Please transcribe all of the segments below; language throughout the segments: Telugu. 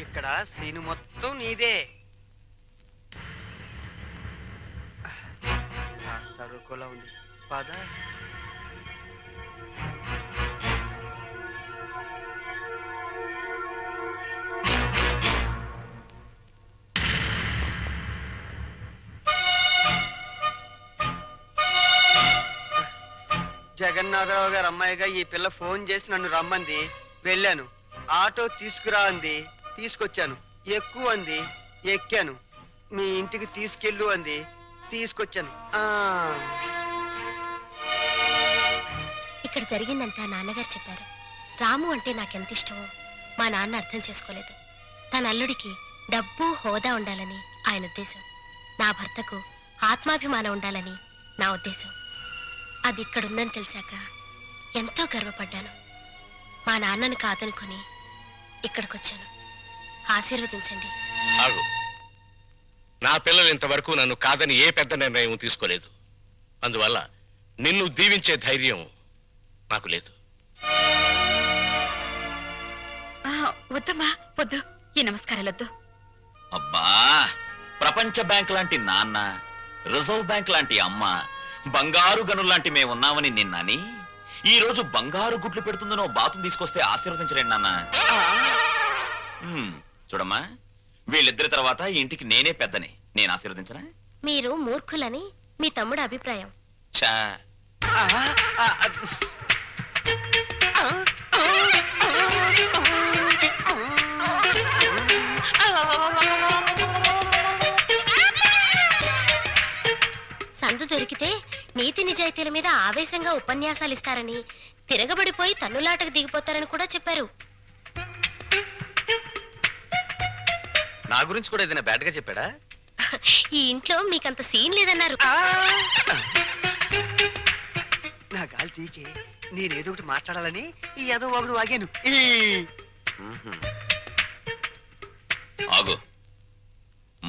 ఇక్కడ సీను మొత్తం నీదే. కాస్త రుకోలా ఉంది, పద. జగన్నాథరావు గారు అమ్మాయిగా ఈ పిల్ల ఫోన్ చేసి నన్ను రమ్మంది. వెళ్ళాను. ఆటో తీసుకురా అంది, తీసుకొచ్చాను. ఎక్కువ అంది, ఎక్కాను. మీ ఇంటికి తీసుకెళ్ళు అంది, తీసుకొచ్చాను. ఇక్కడ జరిగిందంతా నాన్నగారు చెప్పారు. రాము అంటే నాకెంత ఇష్టమో మా నాన్న అర్థం చేసుకోలేదు. తన అల్లుడికి డబ్బు హోదా ఉండాలని ఆయన ఉద్దేశం. నా భర్తకు ఆత్మాభిమానం ఉండాలని నా ఉద్దేశం. అది ఇక్కడుందని తెలిసాక ఎంతో గర్వపడ్డాను. మా నాన్నను కాదనుకొని ఇక్కడికొచ్చాను. ఆశీర్వదించండి. ఆగు. నా పిల్లలు ఇంతవరకు నన్ను కాదని ఏ పెద్ద నిర్ణయం తీసుకోలేదు. అందువల్ల నిన్ను దీవించే ధైర్యం నాకు లేదు. వద్దమ్మా, వద్దు. ఈ నమస్కారాలొద్దు. అబ్బా, ప్రపంచ బ్యాంక్ లాంటి నాన్న, రిజర్వ్ బ్యాంక్ లాంటి అమ్మ, బంగారు గనుల్లాంటి మేమున్నామని నిన్నని ఈ రోజు బంగారు గుడ్లు పెడుతుందనో బాతును తీసుకొస్తే ఆశీర్వదించలేండి నాన్న. చూడమ్మా, వీళ్ళిద్దరి తర్వాత ఇంటికి నేనే పెద్దని. నేను ఆశీర్వదించనా? మీరు మూర్ఖులని మీ తమ్ముడు అభిప్రాయం. చా సందు దొరికితే నీతి నిజాయితీల మీద ఆవేశంగా ఉపన్యాసాలు ఇస్తారని, తిరగబడిపోయి తన్నులాటకు దిగిపోతారని కూడా చెప్పారు. నా గురించి కూడా ఏదైనా బ్యాడ్ గా చెప్పాడా? ఈ ఇంట్లో మీకంత సీన్ లేదన్నారు. నా గాలి తీకే నేనేదో ఒకటి మాట్లాడాలని ఈ ఏదో ఒకడు వాగాను. ఆగు.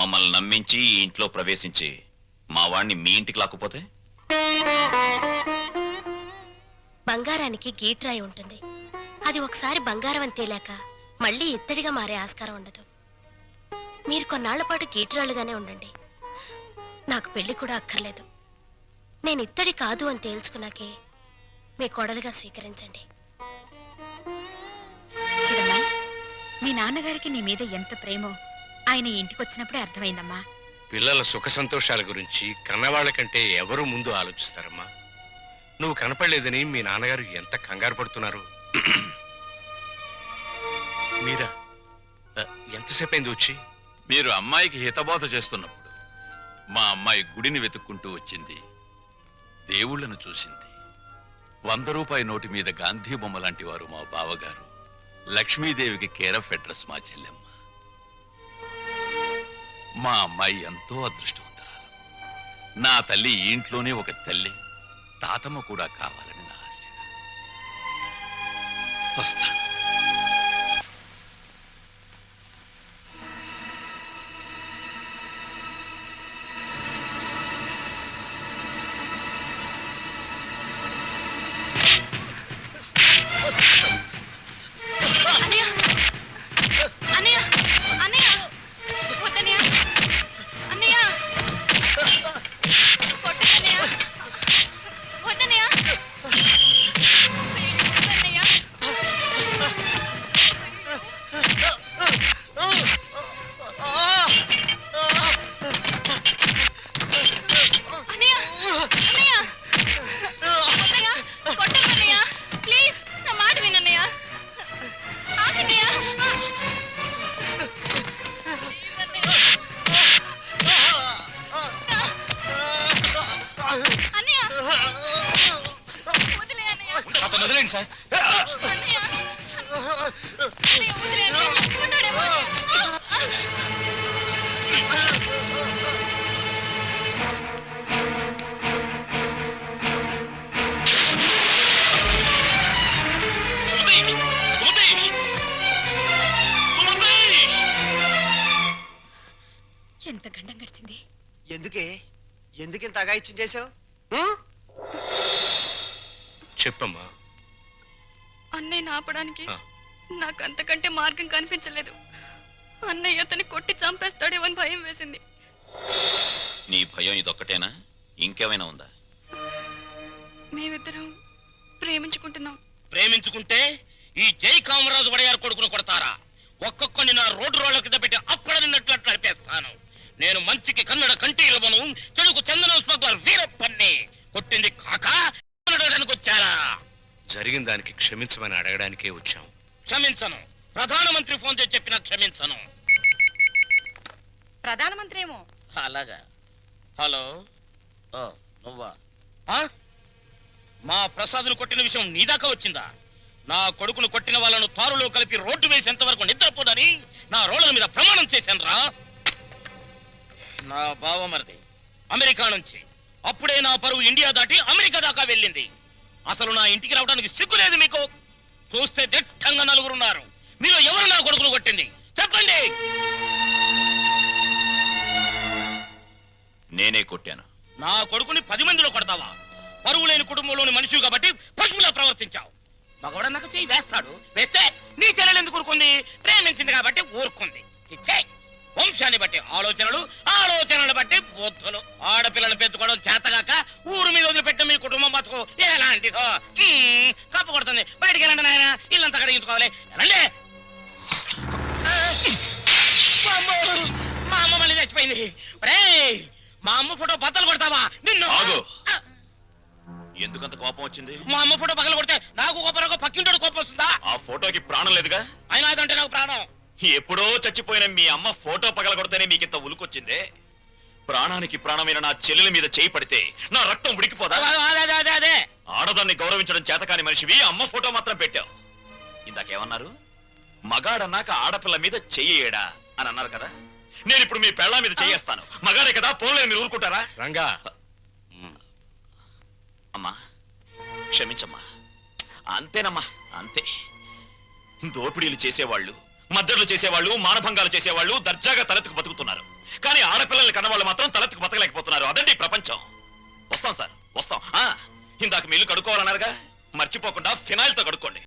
మమ్మల్ని నమ్మించి ఈ ఇంట్లో ప్రవేశించి మా వాణ్ణి మీ ఇంటికి లాక్కుపోతే? బంగారానికి గీట్రాయి ఉంటుంది. అది ఒకసారి బంగారం అని తేలాక మళ్ళీ ఇత్తడిగా మారే ఆస్కారం ఉండదు. మీరు కొన్నాళ్ల పాటు గీట్రాళ్ళుగానే ఉండండి. నాకు పెళ్లి కూడా అక్కర్లేదు. నేను ఇత్తడి కాదు అని తేల్చుకున్నాకే మీ కోడలుగా స్వీకరించండి. చూడమ్మా, మీ నాన్నగారికి నీ మీద ఎంత ప్రేమో ఆయన ఇంటికి వచ్చినప్పుడే అర్థమైందమ్మా. పిల్లల సుఖ సంతోషాల గురించి కన్నవాళ్ల కంటే ఎవరు ముందు ఆలోచిస్తారమ్మా? నువ్వు కనపడలేదని మీ నాన్నగారు ఎంత కంగారు పడుతున్నారు. మీరా ఎంతసేపు అయింది వచ్చి? మీరు అమ్మాయికి హితబోధ చేస్తున్నప్పుడు మా అమ్మాయి గుడిని వెతుక్కుంటూ వచ్చింది. దేవుళ్లను చూసింది. 100 రూపాయి నోటి మీద గాంధీ బొమ్మ లాంటి వారు మా బావగారు. లక్ష్మీదేవికి కేర్ ఆఫ్ అడ్రస్ మా చెల్లెమ్మ. మా అమ్మాయి ఎంతో అదృష్టవంతురాలు. నా తల్లి ఈ ఇంట్లోనే ఒక తల్లి, తాతమ్మ కూడా కావాలని నా ఆశ. వస్తాను. ఎంత గండం గడిచింది. ఎందుకింత అగాయిత్యం చేసావు? చెప్పమ్మా. అన్నయ్య ఆపడానికి నాకు అంతకంటే మార్గం కనిపించలేదు. అన్నయ్య అతన్ని కొట్టి చంపేస్తాడేమో అని భయం వేసింది. నీ భయం ఇదొక్కటేనా? ఇంకేమైనా ఉందా? మేమిద్దరం ప్రేమించుకుంటున్నాం. ప్రేమించుకుంటే ఈ జై కామరాజు వడయారు కొడుకును కొడతారా? ఒక్కొక్కని నా రోడ్డు రోడ్ల కింద పెట్టి అప్పడనిన్నట్లు నడిపేస్తాను. నేను మంచికి కన్నడ కంటి ఇవ్వను, చెడుకు చందనం స్మగ్లర్ వీరప్పన్ని. కొట్టింది కాక అడగడానికి వచ్చారా? జరిగిన దానికి క్షమించమని అడగడానికే వచ్చాం. క్షమించను. ప్రధానమంత్రి ఫోన్ చేసి చెప్పినా క్షమించను. ప్రధానమంత్రి ఏమో. అలాగా. హలో, నువ్వా? మా ప్రసాద్ను కొట్టిన విషయం నీ దాకా వచ్చిందా? నా కొడుకును కొట్టిన వాళ్ళను తారులో కలిపి రోడ్డు వేసేంత వరకు నిద్రపోదని నా రోడ్ల మీద ప్రమాణం చేశాను రా. నా బావమరిది అమెరికా నుంచి అప్పుడే నా పరువు ఇండియా దాటి అమెరికా దాకా వెళ్ళింది. అసలు నా ఇంటికి రావడానికి సిగ్గులేదు మీకు? చూస్తే దిట్టంగా నలుగురున్నారు. మీరు ఎవరు నా కొడుకును కొట్టింది చెప్పండి. నేనే కొట్టాను. నా కొడుకుని 10 మందిలో కొడతావా? పరువు లేని కుటుంబంలోని మనిషి కాబట్టి పశువులా ప్రవర్తించావు. మగవాడన్నాక చెయ్యి వేస్తాడు. వేస్తే నీ చెల్లెలు ఎందుకు ఊరుకుంది? ప్రేమించింది కాబట్టి ఊరుకుంది. చిచ్చే, వంశాన్ని బట్టి ఆలోచనలు, ఆలోచనలు బట్టి బుద్ధులు. ఆడపిల్లను పెంచుకోవడం చేతగాక ఊరు మీద వదిలిపెట్టిన మీ కుటుంబం బతుకు ఎలాంటిదో. కప్పు కొడుతుంది. బయటికి వెళ్ళండి నాయన, ఇల్లంతా కడిగించుకోవాలి. వెళ్ళండి. మా అమ్మ మళ్ళీ చచ్చిపోయింది. మా అమ్మ ఫోటో బద్దలు కొడతావా? నిన్ను ఎందుకంత కోపం వచ్చింది? మా అమ్మ ఫోటో పగల కొడితే నాకు కోపం, పక్కింటోడు కోపం వస్తుందా? ఆ ఫోటోకి ప్రాణం లేదుగా? అయినా అదంటే నాకు ప్రాణం. ఎప్పుడో చచ్చిపోయిన మీ అమ్మ ఫోటో పగలగొడితేనే మీకింత ఉలుకొచ్చిందే. ప్రాణానికి ప్రాణమైన నా చెల్లెల మీద చేయి పడితే నా రక్తం ఉడికిపోదా? అదే ఆడదాన్ని గౌరవించడం చేతకాని మనిషివి అమ్మ ఫోటో మాత్రం పెట్టావు. ఇందాకేమన్నారు? మగాడన్నాక ఆడపిల్ల మీద చెయ్యేడా అని అన్నారు కదా. నేను ఇప్పుడు మీ పెళ్ళ మీద చెయ్యేస్తాను. మగాడే కదా, పోలే మీరు ఊరుకుంటారా? రంగా, అమ్మా క్షమించమ్మా. అంతేనమ్మా, అంతే. దోపిడీలు చేసేవాళ్ళు, మద్దతులు చేసేవాళ్ళు, మానభంగాలు చేసేవాళ్ళు దర్జాగా తలెత్తుకు బతుకుతున్నారు. కానీ ఆడపిల్లల్ని కన్నవాళ్ళు మాత్రం తలెత్తుకు బతకలేకపోతున్నారు. అదండి ప్రపంచం. వస్తాం సార్, వస్తాం. ఇందాక మీరు కడుక్కోవాలన్నారుగా, మర్చిపోకుండా ఫినాయిల్తో కడుక్కోండి.